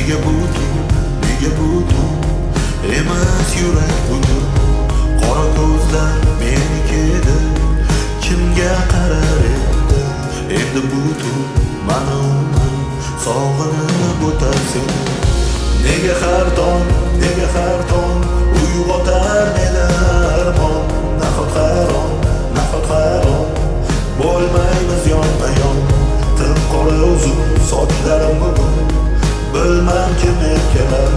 nega butun emas yurak butun. Qora ko'zlar menikida, kimga qarar endi butun mana umrim sog'inib o'tar seni. Nega har tong uyg'otar meni armon. Nahot hayron bo'lmaymiz yonma-yon. Tim qora uzun sochlarim bugun bilmam kim erkalar.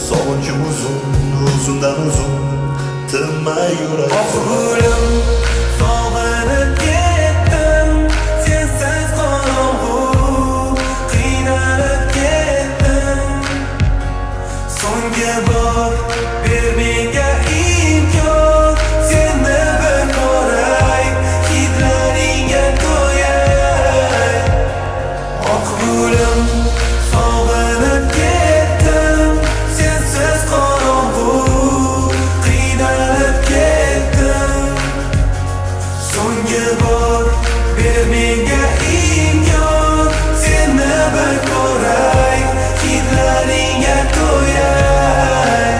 Sog'inchim uzundan uzun tinmay yurar. Oxurim sog'inib ketdim, sensiz qorong'u qiynalib ketdim. So'nggi bor ber menga imkon, seni bir ko'ray, hidlaringga to'yay. Oxurim sog'inib ketdim, sensiz qorong'u qiynalib ketdim. So'nggi bor ber menga imkon, seni bir ko'ray, hidlaringga to'yay.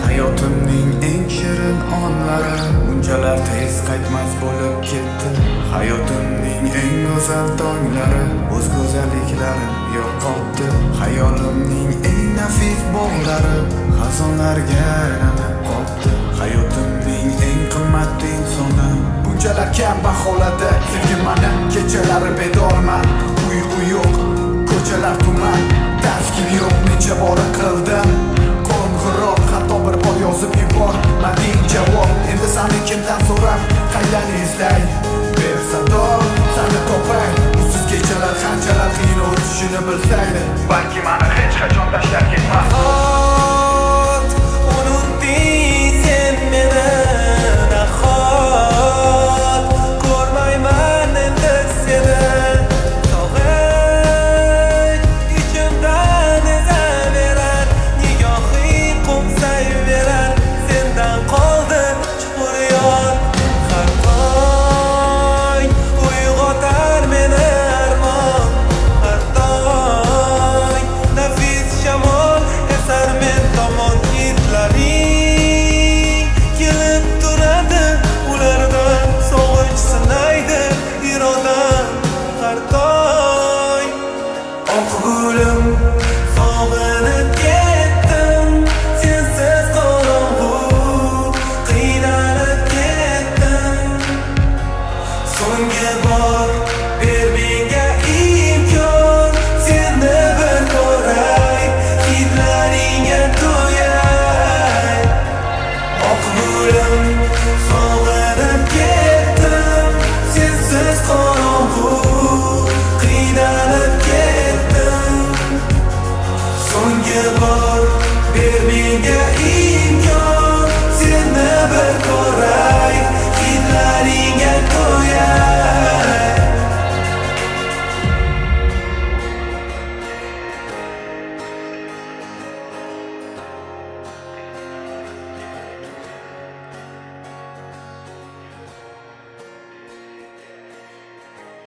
Hayotimning eng shirin onlari bunchalar tez qaytmas bo'lib ketdi. Hayotimning eng go'zal tonglari o'z go'zalliklarim yo'qotdi. Hayolimning eng nafis bog'lari xazonlarga aylanib qoldi. Hayotimning eng qimmat insoni bunchalar kam baholadi. Sevgim mana kechalari bedorman, uyqu yo'q, ko'chalar tuman, taskin yo'q. Necha bora qildim qo'ng'iroq, hatto bir bor yozib yubormading javob. Endi sani kimdan so'rab qaydan izlay, ber sado sani topay. Usiz kechalar qanchalar qiyin o'tishini bilsaydi, balki mani hech qachon tashlab ketmas. Unutding sen meni, nahot ko'rmayman endi seni. Sog'inch ichimdan ezaverar, nigohing qo'msayverar. Sendan qoldi chuqur yon, har tong uyg'otar meni armon. Har tong nafis shamol esar men tomon. Hidlaring kelib turadi ulardan, sog'inch sinaydi irodam har tong. Oq gulim